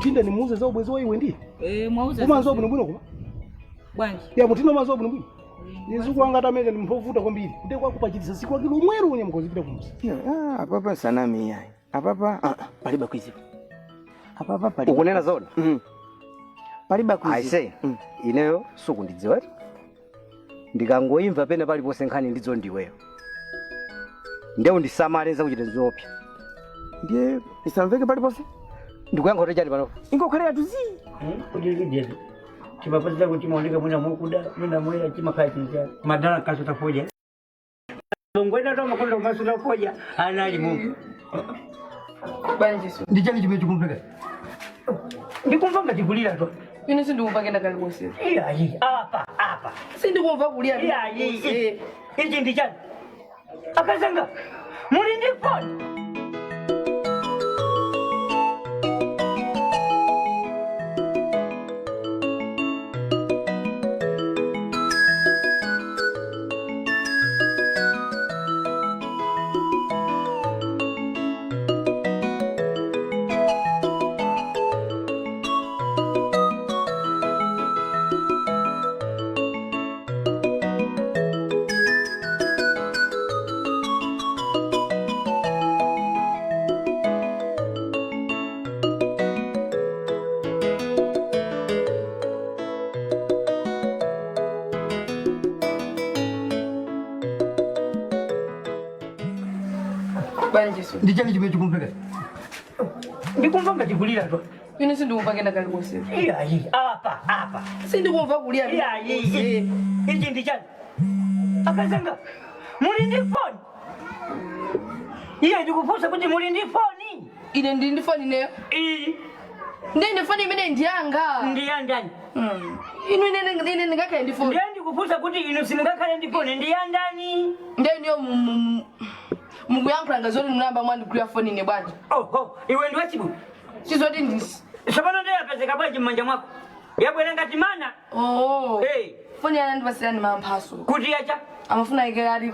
muchinda ni muuze za ubwezo iwe ndi mwauze umanzo bwino kuma bwanji ya mutina mazo bwino nizuku anga tamene mpovuta kwambiri ndi kwakupachitisa siku akilo umweru unye mkozipita kumsa apapa sanami yayi apapa paliba kwizipa apapa paliba ukunena zona paliba kwizipa aise ineyo sukundidziwa ndikangoimva pene paliponse nkhani ndizo ndiweyo ndeu ndisamaleza kuchita zopya ndiye isamveke paliponse ndikuyankha kuti chani pano ingokhalera tuzi kujirigidye chimapatisa kuti maoneka mwina mukuda mwina mwina chimakhachiza madala kaso tafoja ngwenda to makondo maso tafoja anali mungu banjiso ndichani chimechikumpeka ndikumva ngachigulira to ine sindikumva kenda kali bose iyayi apa sindikumva kulira iyayi ichi ndichani akazanga muli ndi phone banjiso ndichani chimechikumpeka ndikumva ngachigulira to ine sindikumva kenda kali bose iyayi apa sindikumva kulira iyayi ichi ndichani akazanga muli ndi phone iye ndikufunsa kuti muli ndi phone ine ndi foni neyo ndine foni imene ndiyanga ndiyandani inu ine ndingakhale ndi foni ndiye ndikufunsa kuti inu simungakhale ndi phone ndiyandani ndeniyo mukuyankhula ngazoti munamba mwandigulira foni ine bwanji iwe ndiwe chibu chizoti ndisi sapano ndeyapezeka bwanji m'manja mwako yabwera ngati mana foni yana ndipasirani mamphaso kuti yacha amafuna ike ali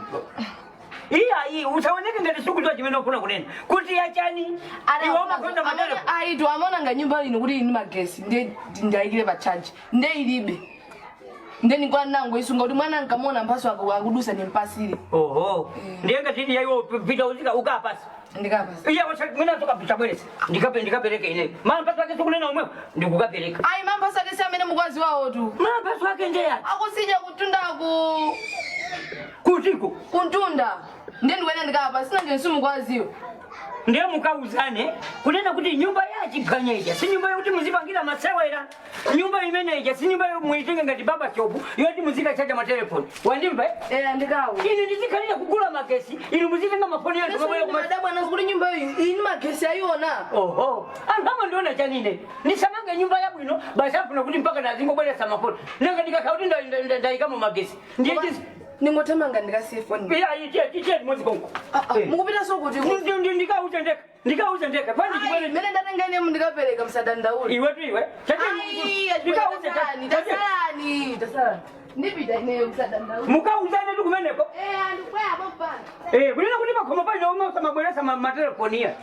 iyayi usaoneke ngati sikuliwa chimene ufuna kunena kuti yachani iwe umakonda madera aitu amaona nga nyumba ino kuti ini magesi nde ndayikire pa charge nde ilibe nde nikwanango isunga kuti mwana nkamona mphaso akudusa nimpasire ndiye ngati ili yaiwo pita uzika ukapasa ndikapasa iya mwina tukapita bweresa ndikapereke ine mamphaso ake sikunena umwewo ndikukapereka ayi mamphaso ake si amene mukwazi wawo tu mamphaso ake ndeyati akusija kutundaku kutiko kuntunda nde ndikwene ndikapa sina nje simukwaziwo ndiye mukauzane kunena kuti nyumba yachiganya ija si nyumba yokuti muzipangira masewera nyumba imene ija si nyumba muitenge ngati baba shopu yoti muzikachaja matelefoni wandimva ndikawo ine ndizikhalira kugula magesi inu muzitenga mafoni yetu madamu anazi kuti nyumba iyi ini magesi ayiona anthu amandiona chanine ndisamange nyumba yabwino basi afuna kuti mpaka ndazingobweresa mafoni nanga ndikakhala kuti ndayikamo magesi ndiye ningotamanga ndikasiye foni iye muzikonko mukupita sokuti ndikauze ndeka mene ndatenga ine ndikapereka msadandauli iwetu iwe tasalani ndipita ine msadandauli mukauzane tukumeneko andikwea mopana kunena kuti pakhomo paino umasamabweresa matelefoniya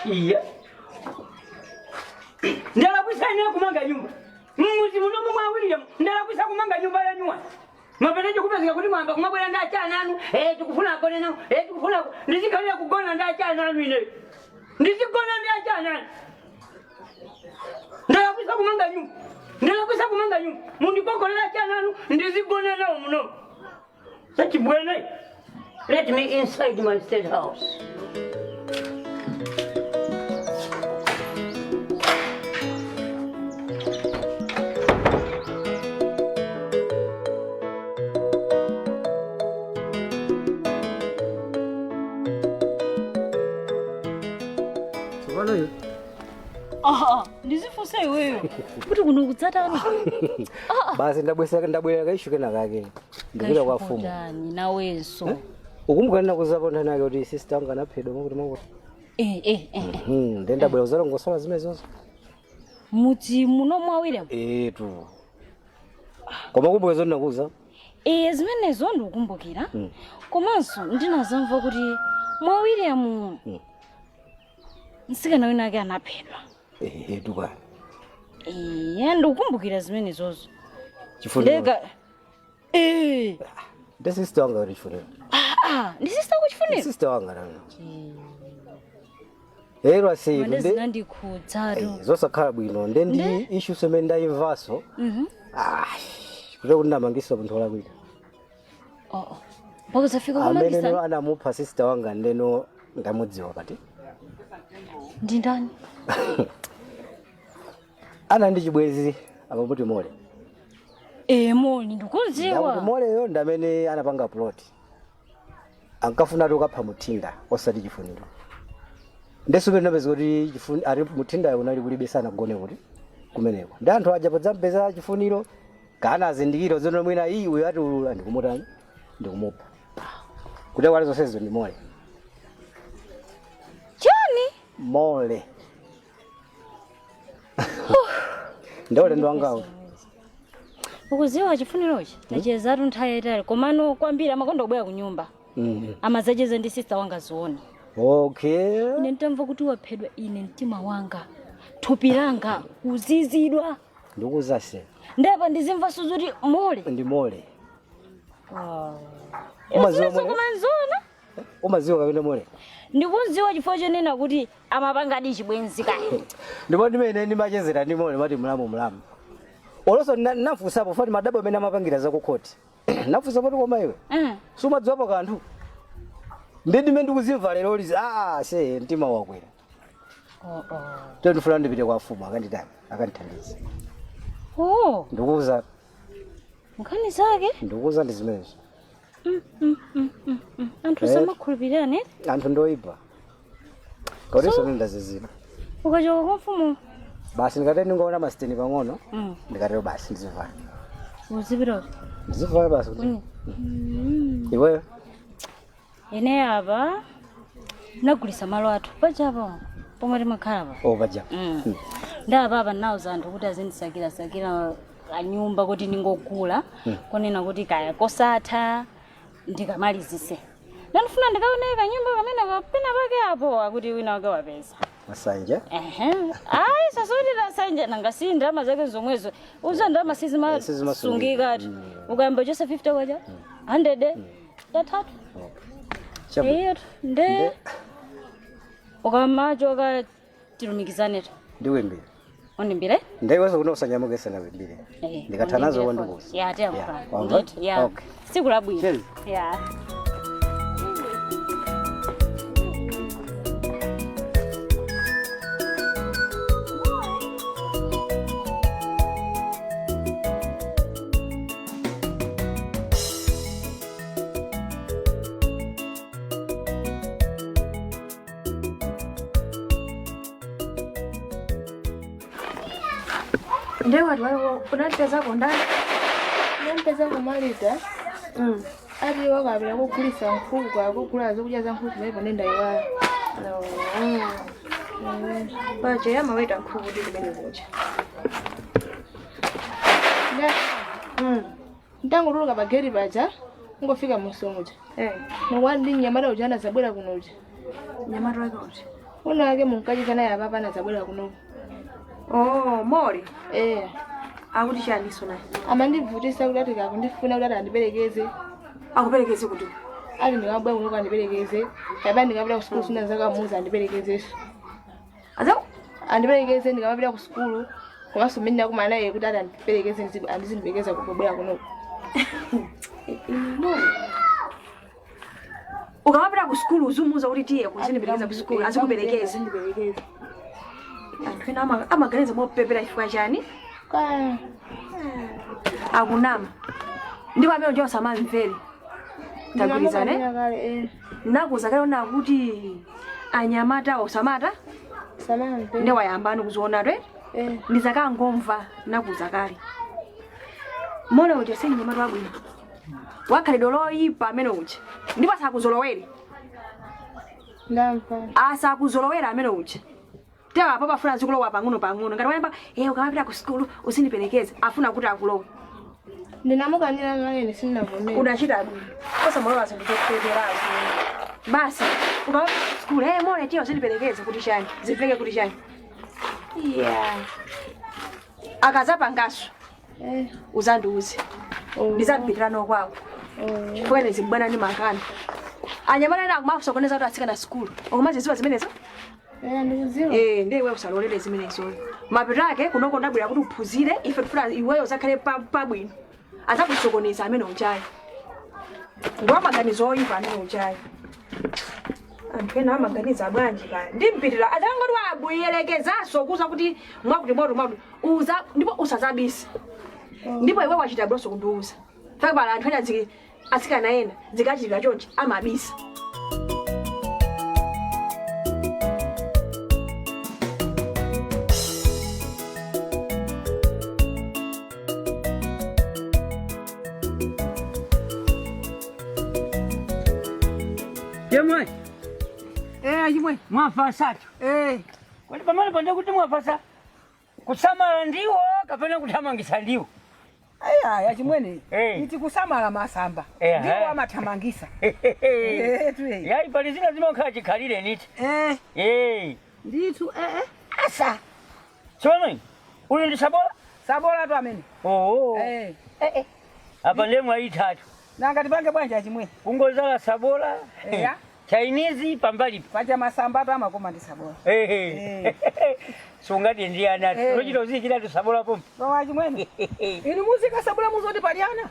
iya ndalakwisa ine kumanga nyumba mmuzi munomu mwawirira ndalakwisa kumanga nyumba yanyuwa mapeneje kupezeka kuti mwamba kumabwera ndachana anu tikufuna kone nawo tikufuna ndizikhalira kugona ndachana anu ine ndizigona ndachana anu ndalakwisa kumanga nyumba mundikokolera chana anu ndizigona nawo muno sachibwene let me inside my state house ndizifuse iweyo kuti kuno kudzatani basi ndabwera kaishuke nakake ndipita kwa fumu nawenso ukumbuka ndinakuzaponda nake kuti sister wangu anaphedwa makuti makuti ndendabwera uzalongosola zimene zonse muti muno mwawire tu koma kumbuka zondinakuza zimenezo ndikukumbukira komanso ndinazamva kuti mwawire mu msikana wina ake anaphedwa tukani ndikukumbukira zimene zozo. Chifuniro. Ndega. Ndi sister wanga uri chifuniro. Ndi sister kuchifuniro. Sister wanga nani. Ero asiku ndi zinandikhudzaro. Zosakhala bwino ndi issue semene ndayimvaso. Kuti kunamangisa munthu olakwira. Pakuzafika kumangisa. Amene anamupha sister wanga ndeno ndamudziwa kati. Ndi ndani? Ana ndi chibwezi apa kuti mole. Mole ndikudziwa. Moleyo ndamene anapanga plot. Ankafuna ukapha Muthinda osati Chifuniro. Ndesube napeza kuti ari Muthinda unali kulibe sana kugone kuti kumeneko. Ndi anthu aja podzambeza Chifuniro kana azindikiro zono mwina uyu ati ulula ndikumutani ndikumupa. Kuti wale zonsezo ndi mole. Chani? Mole. Ndole ndwangawo. Ukuziwa Chifunirochi nachezatu nthawi yayitali komano kwambiri amakonda kubwera ku nyumba. Amazacheza ndi sister wanga ziona. Okay. Ine nditamva kuti waphedwa ine mtima wanga. Thupi langa kuzizidwa. Ndikuzase. Ndapa ndizimva suzuti mole. Ndi mole. Umaziwa kumanzona? Umaziwa kapena mole? Ndikuziwa chifukwa chonena kuti amapanga adi chibwenzi kae. Ndipo ndimene ndimachezera ndi mole mati mlamu. Oloso nafusapo fati madabo amene amapangira za kukhoti. Nafusapo koma iwe. Sumadziwapo kanthu. Ndime ndikuzimva lero lizi se mtima wakwera. Ndifuna ndipite kwa mfumu akanditani akandithandiza. Ndikuuza. Nkhani zake? Ndikuuza ndi zimenezo. Anthu samakhulupirane? Anthu ndoipa. Kauliso ndazizira. Ukachoka kwa mfumu? Basi ndikati ndingoona masiteni pang'ono. Ndikatero basi ndizivala. Uzipita? Ndizivala basi. Iweyo? Ine apa nagulisa malo athu pachapa pomwe timakhala pa. Pachapa. Ndapa nauza anthu kuti azindisakira kanyumba kuti ningogula konena kuti kaya kosatha ndikamalizise. Ndifuna ndikaone kanyumba kamene kapena pake apo akuti wina wake wapeza. Masanja? Sasoti Masanja nangasinda amazake zomwezo. Uza ndama sizimsungika ati. Ukayamba chose 50 kwacha? 100 tatatu. Nde ukamacho tilumikizane. Ndiwembere. Ondimbire? Ndaiwaza kuno usanyamuke sana wembire. Ndikathanazo wandukusa. Ya tiyamukana. Ya. Siku labwino. Ya. Ndio watu wao unateza kondani. Nempeza kumaliza. Ati wakabira kukulisa mfuko kwa kukula zokujaza mfuko hivyo nenda iwala. Baje yama weta mfuko ndi kumene kuja. Ndango tuluka bageri baja ngofika musongoja. Mwandi nyamara ujana zabwera kunoja. Nyamara wake. Una wake munkaji kana ya baba na zabwera kunoja. Mori. Akuti chaniso naye. Amandivutisa kuti ati kakundifuna kuti andiberekeze. Akuberekeze kuti. Ali ndikabwa kuno kandiberekeze. Yaba ndikabira ku school sina zaka muza andiberekeze. Azo? Andiberekeze ndikabira ku school. Komanso minna kumana ye kuti ati andiberekeze ndizindiberekeza kubwera kuno. Ukamapita ku school uzumuza kuti tiye kuzindiberekeza ku school azikuberekeze. Anthu ena amaganiza mopepera chifukwa chani? Akunama. Ndipo amene njo samamvere. Tagulizane? Nakuza kale ona kuti anyamata osamata? Samamve. Nde wayambani kuziona twe? Ndizakangomva nakuza kale. Mole uja sini nyamata wabwino. Wakale doloyipa amene uja. Ndipo sakuzolowere. Ndamva. Asakuzolowera amene uja. Tewa papa funa zikulowa pang'ono. Ngati wayamba ukamapita ku school usindiperekeze. Afuna kuti akulowe. Ndinamukanira ngane sinavomera. Unachita bwino. Kosa molola sindikupepera. Basi, ukamapita ku school mole tiyo usindiperekeze kuti chani. Ziveke kuti chani. Akazapangaso. Uzanduze. Ndizapitana kwawo. Chifukwa zibwana ni makani. Anyamala ena akumasokoneza kuti atsikana school. Okumazi ziba zimenezo? Ndikuziwa. Ndiye wewe usalolele zimenezo. Mapito ake kunoko ndabwera kuti uphunzire ife tufuna iweyo zakhale pabwino. Azakusokoneza amene uchayi. Ngwa maganizo oyipa amene uchayi. Anthu ena amaganiza bwanji kaya. Ndimpitira adangoti wabuyelekezaso kuza kuti mwakuti mwakuti uza ndipo usazabisa. Ndipo iwe wachita bwonso kundiuza. Faka bala anthu ena atsikana ena zikachitira chonchi amabisa. Jemwe. Achimwene. Mwafasa tu. Kwani pamene pande kuti mwafasa kusamala ndiwo kapena kuthamangisa ndiwo. Achimwene. Iti kusamala masamba. Ndiwo amathamangisa. Tuye. Yayi pali zina zimakhala chikhalire niti. Nditu Asa. Chomwe. Uli ndi sabola? Sabola tu amene. Apa lemwa itatu. Nanga tipange bwanja achimwene. Kungozala sabola. Chinese pambali. Pacha masamba tu amakoma ndi sabola. Sungati ndiyana. Lochito zichita tu sabola pomwe. Kwa achimwene. Inu muzika sabola muzoti paliana?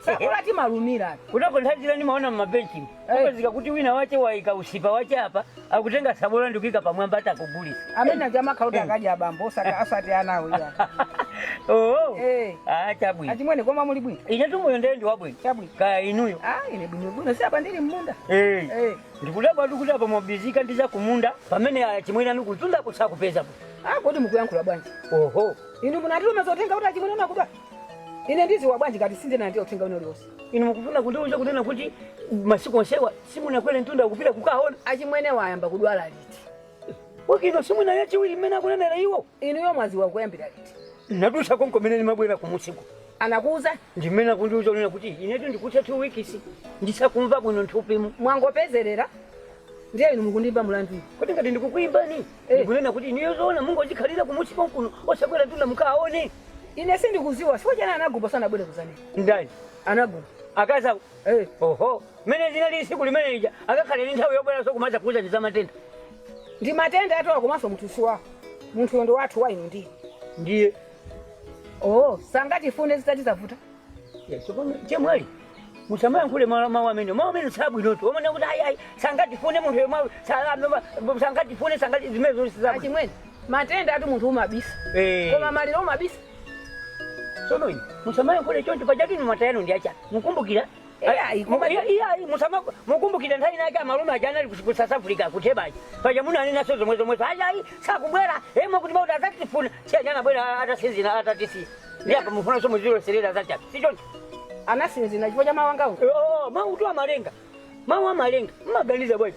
Sabola timalumira. Kunako nthawi nimaona mmabenchi. Kupezeka kuti wina wache waika usipa wache apa akutenga sabola ndikuika pamwamba atakugulisa. Amene ajama kauti akaja abambo saka asati anawo ya. Chabwino. Achimwene koma muli bwino. Ine tumoyo ndende wabwino. Chabwino. Kaya inuyo. Ine bwino si apa ndili mmunda. Ndikudabwa tukudapa mobizika ndiza kumunda pamene achimwene anu kutunda kusakupeza. Kodi mukuyankhula bwanji. Inu munatuma zotenga kuti achimwene nakudwa. Ine ndizi wa bwanji kati sinde na ndiyo tenga uno lyosi. Inu mukufuna kundiuza kunena kuti masiku onsewa simunakwere ntunda kupita kukaona. Achimwene wayamba kudwala liti. Wakino simuna yachiwiri mmene akunenera iwo. Inu yo mwazi wa kuyambira liti. Nadusa konkomene nimabwera kumusiku. Anakuuza? Ndimene kundiuza unena kuti inetu ndikuta 2 weeks ndisakumva bwino nthupimu. Mwangopezerera. Ndiye inu mukundimba mulandu. Kodi ngati ndikukuimbani? Ndikunena kuti niyo zoona Mungu achikhalira kumusiku kuno osakwera ntunda mukaone. Ine sindikuziwa sifojana anagupa sana bwere kuzani. Ndani? Anagupa. Akaza. Mene zinali siku limene lija akakhale nthawi yobwera sokumaza kuuza ndi zamatenda. Ndi matenda atowa komanso munthu wa. Munthu ndo wathu wa inu ndi. Ndiye. Sangati fune zitati zavuta. Chemwali. Musamayankhule mawu amene sabwinotu. Omene kuti ayi sangati fune munthu yemwe sangati fune sangati zimezo zisizabwino. Achimwene matenda atu munthu umabisa. Koma maliro umabisa. Sono ine musamayankhule choncho pajatu matayano ndi acha. Mukumbukira? Mukumbukira nthawi nake amalume ajana ali ku South Africa kuthebaji. Paja muno anena so zomwe ayi sakubwera kuti mauti azatifuna chiyanyana bwera atasizina atatisi. Ndiapa mufuna so muziro serera zacha. Si choncho. Anasinzina chifo cha mawanga uko. Mautu amalenga. Mawu amalenga. Mmaganiza bwana.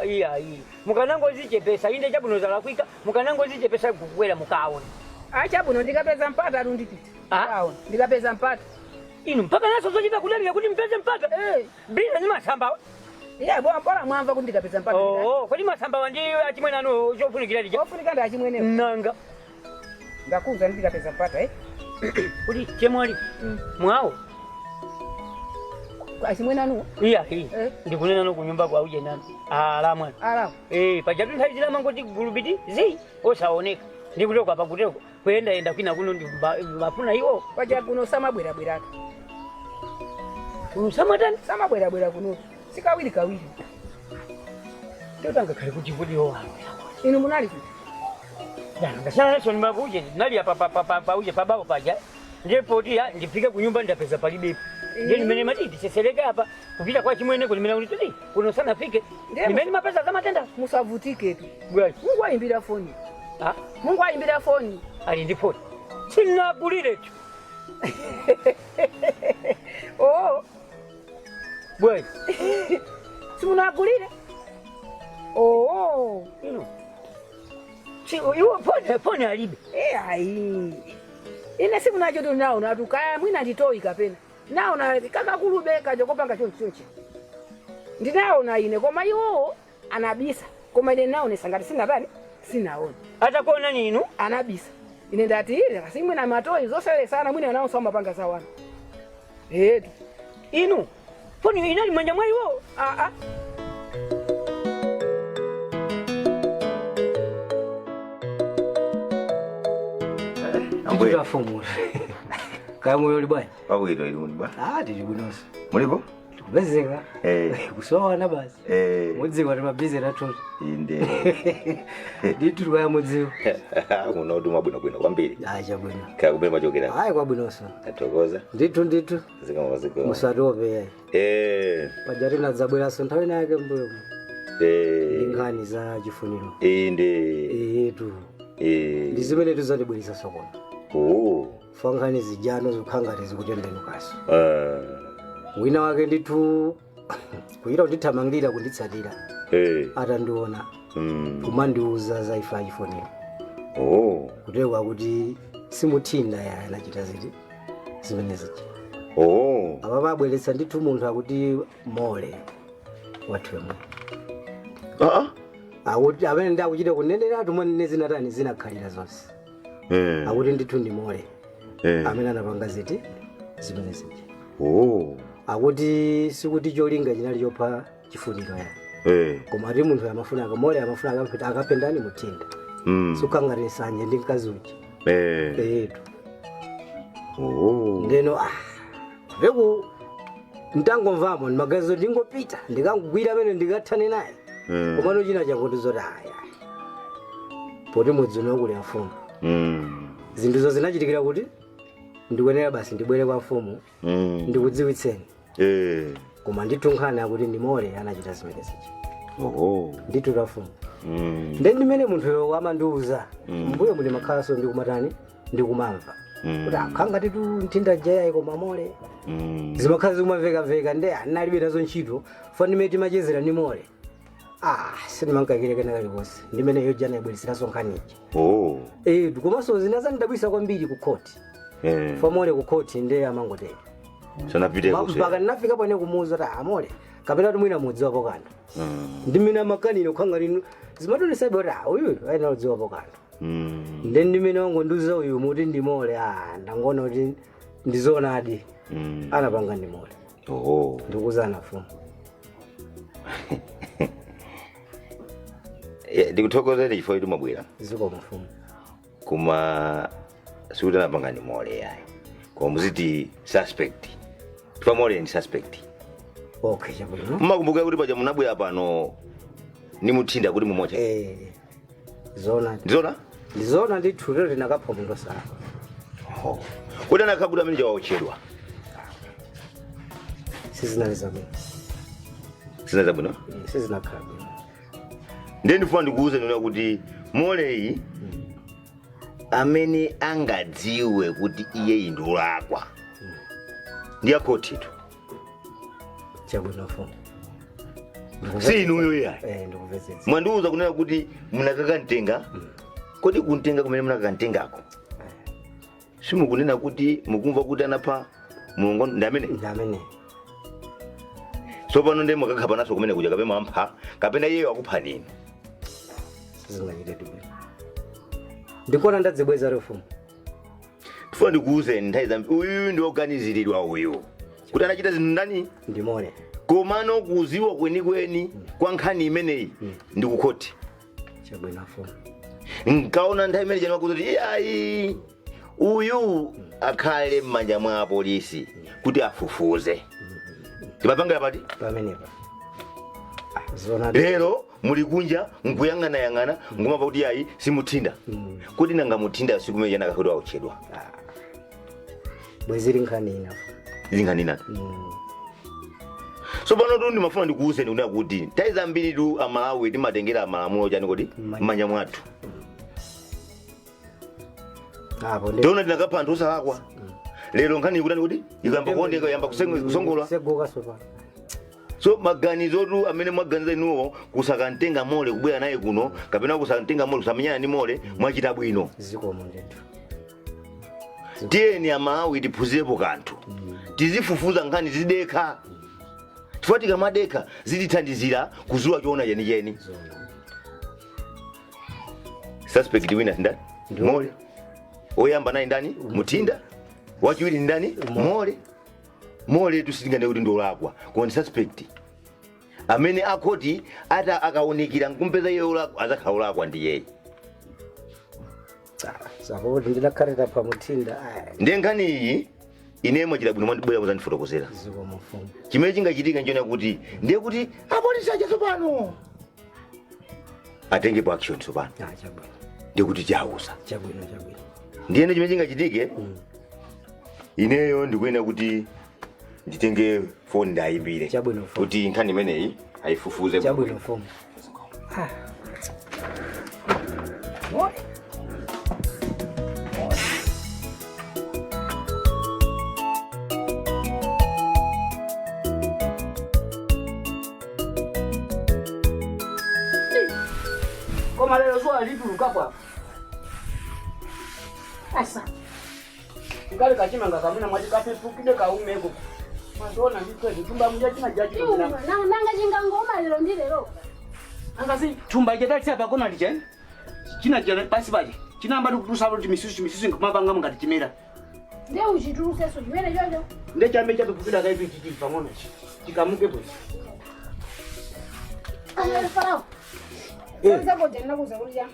Iya. Mukanango zichepesa inde chabuno zala kuika mukanango zichepesa kukwera mukaona. Chabuno ndikapeza mpata atu ndipita. Ndikapeza mpata. Inu mpaka naso zochita kudalira kuti mpeze mpata. Bila ni masamba. Bora mwamva kuti ndikapeza mpata. Kodi masamba ndi achimwene anu chofunikira lija. Chofunika ndi achimwene. Nanga. Ndakuza ndikapeza mpata Kodi chemwali. Mwawo. Achimwene anu. Iya. Ndikunena no kunyumba kwa uje nani. Alamwa. Pajatu nthawi zina mangoti gulubiti osaoneka. Ndikutoka pa kuteko kwenda kwina kuno ndi mafuna iwo. Paja kuno samabwera bweratu. Kuno samatani samabwera kuno. Sikawiri. Totanga kale kuti kodi yo. Inu munali kuti. Ngasana so ndimabuje nali pa uje pabao paja. Ndipo ndifika kunyumba ndapeza palibe. Ndiye nimene matiti seseleka hapa kupita kwa chimwene kulimena kuti tudi kuno sana fike. Nimene mapesa za matenda musavutike tu. Mungu ayimbira foni. Mungu ayimbira foni. Ali ndi foni. Sina kulire tu. Bwe. Sina kulire. Ino. Iwo foni alibe. Ayi. Ine siku nacho tu naona tukaya mwina nditoi kapena. Naona kaka kulube kajokopanga chonchi. Ndinaona ine koma iwo anabisa. Koma ine naona sangati sina bani. sinaona. Atakuona ninu? Anabisa. Ine ndati ile kasi mwina matoi zosele sana mwina anaosoma mapanga sawana. Inu. Poni inali manja mwali wo? Ambuye afumu. Kaya moyo libaya. Pawiro ili bwana. Tili kunosa. Mulipo? Tukubezeka. Kusowana basi. Mudziwa wali mabize natuli. Inde. Ditu kwa mudziwa. Unaoduma bwino kwambiri. Acha bwino. Kaya kubema machokera. Hayi kwa bwinoso. Atokoza. Nditu. Ziko. Musadobe. Pajari na zabwera so nthawi nake mbuyo. Ingani za chifuniro. Inde. Tu. Ndizimene tuzandibwirisa sokona. Fangani zijano zukhangari zikutendenukaso. Wina wake nditu kuira ndithamangira kunditsalira. Atandiona. Kumandiuza za ifa chifuniro. Kutewa kuti simuthinda ya anachita ziti zimene zichi. Aba babweretsa nditu munthu akuti mole wathwemo. Akuti amene ndakuchita kunenera tumone zinatani zinakhalira zonse. Akuti nditu ndi mole. Amene anapanga ziti zimene zichi. Akuti sikuti cholinga chinali chopha chifuniro ya. Koma ati munthu amafuna mole amafuna akapendani muthinda. Sukangari sanje ndi mkazi uchi. Ndeno Veku ntangomvamo magazo ndingopita ndikangugwira amene ndikathane naye. Komano china chakuti haya. Poti mudzino kuli afumu. Zinthu zinachitikira kuti ndikwenera basi ndibwere kwa mfumu. Ndikudziwitseni. Koma nditunkhana kuti ndimole anachita zimene zichi. Nditu tafumu. Ndimene munthu amandiuza. Mbuyo muli makhaso ndikumatani ndikumamva. Kuti akhanga titu nthinda jaya koma mole. Zimakhazi kumaveka ndi analibe nazo ntchito fanimeti machezera ndi mole. Sindimankakireka kalikonse ndimene yo jana ibweresera sonkhaniji. Komanso zinazandidabwisa kwambiri ku khoti. Famole ku khoti ndi amangotera. Sanapite kusi. Mpaka ndinafika pone kumuuza kuti amole kapena tumwina mudziwapo kanthu. Ndimene makanino khanga lino zimatonesa kuti uyu ayina udziwapo kanthu. Ndimene wangu nduza uyu muti ndimole ndangona kuti ndizonadi. Anapanga ndimole. Ndikuzana fumu. Ndikuthokozera chifukwa kuti mwabwera. Ziko mfumu. Kuma sikuti anapanga ndimole yayi. Koma muziti suspect. Famole ni suspect. Okay, chabwino. Mmakumbuka kuti paja munabwera pano ni muthinda kuti mumocha. Zona. Ndizona? Ndizona ndithu lero ndinakapha munthu sana. Kuti anakhabuda amene jawachedwa. Sizinaliza bwino. Sizinaliza bwino? Sizinakhala. Ndifuna ndikuuze nina kuti mole iyi amene angadziwe kuti iye ndolakwa. Ndiya khotito. Chabwino fumu. Si inuyo ya. Ndikuvezetsa. Mwandiuza kunena kuti munakakantenga. Kodi kuntenga kumene munakakantengako. Simukunena kuti mukumva kuti anapha mulungu ndamene. Ndamene. So pano ndemo kakapa naso kumene kuja kapena ampha kapena iye akupha nini. Zingachite bwino. Ndikona ndadzibweza refumu. Tifuna ndikuuze nthawi uyu ndi organiziridwa uyu. Kuti anachita zinthu ndani? Ndimole. Komano kuziwa kwenikweni kwa nkhani imeneyi ndikukhoti. Chabwino fumu. Nkaona nthawi imene jana kuti ayi uyu akhale m'manja mwa polisi kuti afufuze. Tipapanga pati? Pamenepa. Zona. Lero muli kunja nkuyang'ana ngomapa kuti ayi simuthinda. Kuti nanga muthinda sikumene jana kakhoti wauchedwa. Bweziri nkhani ina. Nkhani ina. So pano tu ndimafuna ndikuuze ndikuona kuti nthawi zambiri tu amalawi timatengera malamulo chani kodi m'manja mwathu. Ndona ndinakapha anthu osalakwa. Lero nkhani ikutani kuti ikamba kuondeka yamba kusongola. Seguka sopa. So maganizo tu amene mwaganiza inuwo kusakantenga mole kubwera naye kuno kapena kusakantenga mole kusamenyana ndi mole mwachita bwino. Ziko mundetu. Tiyeni amalawi tiphunzirepo kanthu. Tizifufuza nkhani zidekha. Chifukwa tikamadekha zitithandizira kuzuwa choona chenicheni. Suspect wina ndani? Mole. Oyamba naye ndani? Mutinda. Wachiwiri ndani? Mole. Mole tusitingane kuti ndolakwa. Kwa suspect. Amene akoti ata akaonekira nkumpeza iye olakwa azakhaolakwa ndi yeye. Sako ndinakharira pa Mutinda. Ndengani iyi inemo chilabwino mwandibwera kuzandifotokozera. Ziko mfumu. Chimene chingachitika njona kuti ndiye kuti apolisi acha tsopano. Atenge pa action tsopano. Chabwino. Ndiye kuti chausa. Chabwino. Ndiyene chimene chingachitike. Ineyo ndikuena kuti nditenge phone ndayimbire. Chabwino phone. Kuti nkhani imeneyi ayifufuze. Chabwino phone. Koma lero so alituluka kwa. Asa. Ngale kachimanga kamuna mwati kapepukide kaumeko. Mazona nditwe tumba munja china jaji. Nanga chinga ngoma lero ndi lero. Angasi tumba jeta tsapa kona lichen. China jere pasi baje. China amba kutusa kuti misusu nkumapanga ngati chimera. Nde uchituluse so chimene jojo. Nde chambe chapepukida kaipi chiti pamona. Chikamuke bwe. Ana farao. Sasa ngoja nakuza kulija.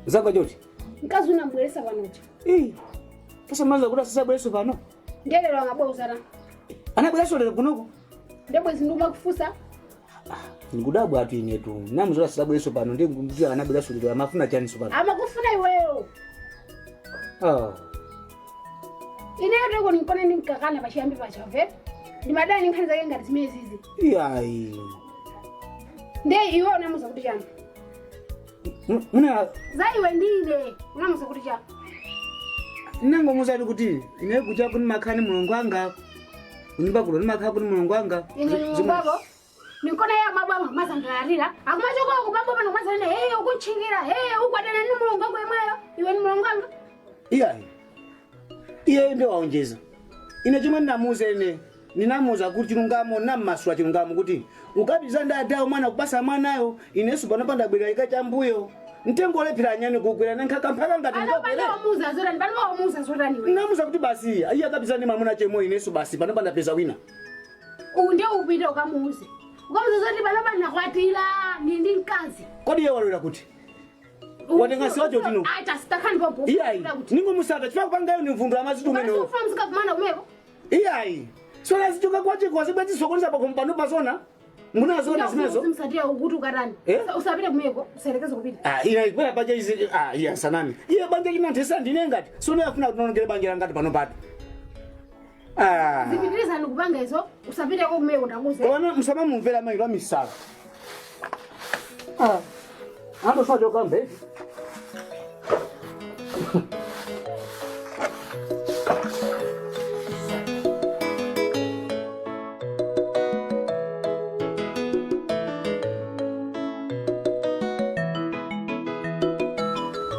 Zako joti. Nkazi unambwelesa panocha. Sasa manza kuda sasa bweso pano. Ndelero ngabwezana. Ana bweso lero kunoko. Ndebwe zinduma kufusa. Ngudabwa atu inetu. Namuzola sasa bweso pano ndi ngumjia ana bweso lero amafuna chani so pano. Amakufuna iweyo. Ine ndiko nikone nikakana pachiyambi pachave. Ndimadani nkhani zake ngati zimene zizi. Iyayi. Nde iwe unamuza kuti chani. Muna Zaiwe ndine unamuza kuti chani. Nango muzali kuti ine kuja kuni makhani mulungu anga. Unimba kulo nimakha kuni mulungu anga. Ine babo. Nikona ya mababa mazangalira. Akumachoko kubabo pano mazalene ukuchingira. Ukwadana ni mulungu wangu yemweyo. Iwe ni mulungu anga. Iyayi. Iye ndio waonjeza. Ine chuma ninamuza ine. Ninamuza kuti chilungamo namaswa chilungamo kuti ukabiza ndada mwana kupasa mwanayo inesu panopanda bwera ikachambuyo. Ntengo lepira nyane kukwera nenkaka mpaka ngati ndopera. Ana wamuza zorani, pano wamuza zorani we. Namuza kuti basi iya kabisa ni mamuna chemo inesu basi panopanda pesa wina. Ndio upite ukamuze. Ngomuza zoti panopanda kwatira ndi nkazi. Kodi ye walora kuti? Watenga siwacho tino. Aita sitakhani popo. Iyayi. Ningo musaka chifaka pangayo ni mvundu amazitu meno. Ufa mzika kumana umeko. Iyayi. Sola zichoka kwache kwa sababu zisokoneza pa kompano pasona. Mbona zona zimezo? Usimsadia ukuti ukarani. Usapite kumeko, uselekeze kupita. Ina ikwela paja izi iya sanami. Iye banja ina ntesa ndine ngati. Sona yafuna kunongere banja ngati pano pato. Zipitiriza nikupanga izo, usapite kumeko ndakuze. Kona msama mumvera mailo amisala. Ando sajo kambe.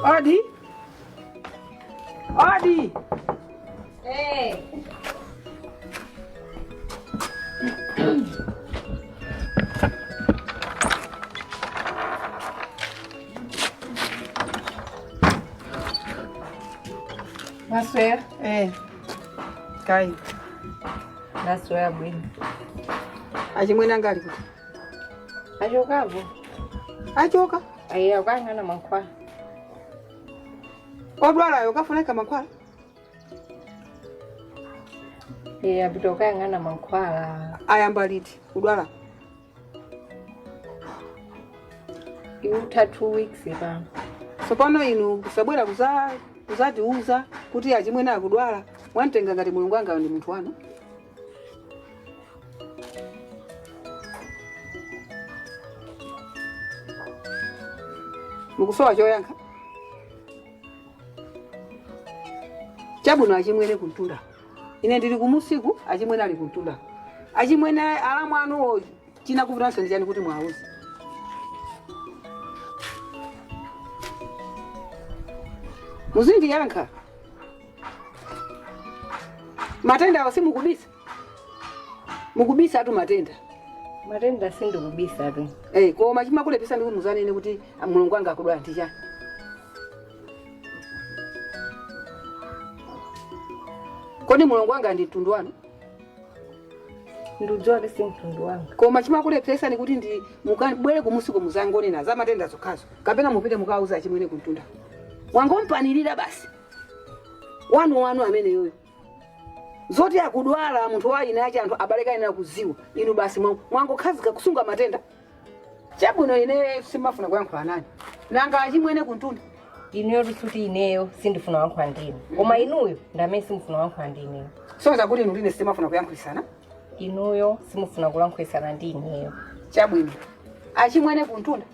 Adi. Maswera. Kai. Maswera bwino. Achimwena ngali kuti. Achokavo. Achoka. Aya ukangana mankhwala. Odwalayo kafuneka mankhwala. Apita ukangana mankhwala. Ayamba liti kudwala. Iuta 2 weeks pano. Sopano inu kusabwera kuzatiuza kuti achimwena akudwala. Wantenga ngati mulungu wanga ndi munthu wanu. Mukusowa choyankha. Chabwino achimwene kuntunda. Ine ndili kumusiku achimwene ali kuntunda. Achimwene alamu anuwo china kuvutanso njani kuti mwauze. Muzindi yankha. Matenda wasi mukubisa. Mukubisa atu matenda. Matenda sindikubisa tu. Koma chimakulepesa ndi kumuzana ine kuti mulungu wanga akudwala ndichani. Kodi mulongo wanga ndi mtundu wanu? Ndudzwa lesi mtundu wanga. Koma chimakulepesa ni kuti ndi mukabwere kumusiku muzangonena za matenda zokhazo. Kapena mupite mukauza achimwene kuntunda. Wangompanirira basi. Wanu amene yoyo. Zoti akudwala munthu wa ina yachi anthu abaleka ina kuziwa. Inu basi mwangokhazika kusunga matenda. Chabwino ine simafuna kuyankhula nani. Nanga achimwene kuntunda. Inuyo kuti ineyo sindifuna wankhula ndinu. Koma inuyo ndamene simufuna wankhula ndinu. Sonza kuti inu ndine simafuna kuyankhulisana. Inuyo simufuna kulankhulana ndi ineyo. Chabwino. Achimwene kuntunda.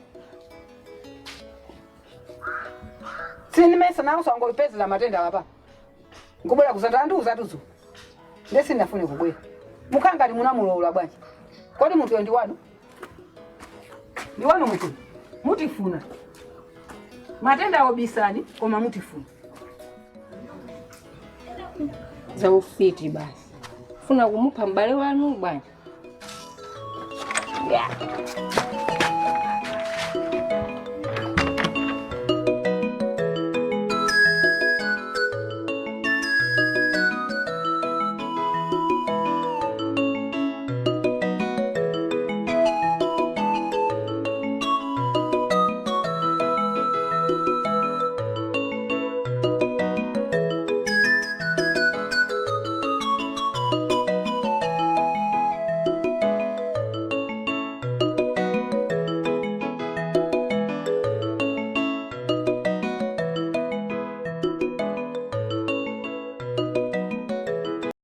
Sinimesa nawo sangolipezela matenda apa. Ngubwera kuzanda ndu uzatuzo. Ndesi ndafune kubwera. Mukanga ndi munamulola bwanji. Kodi munthu ndi wanu? Ndi wanu munthu. Mutifuna. Matenda obisani koma mutifuna. Za ufiti basi. Funa kumupha mbale wanu bwanji. Yeah.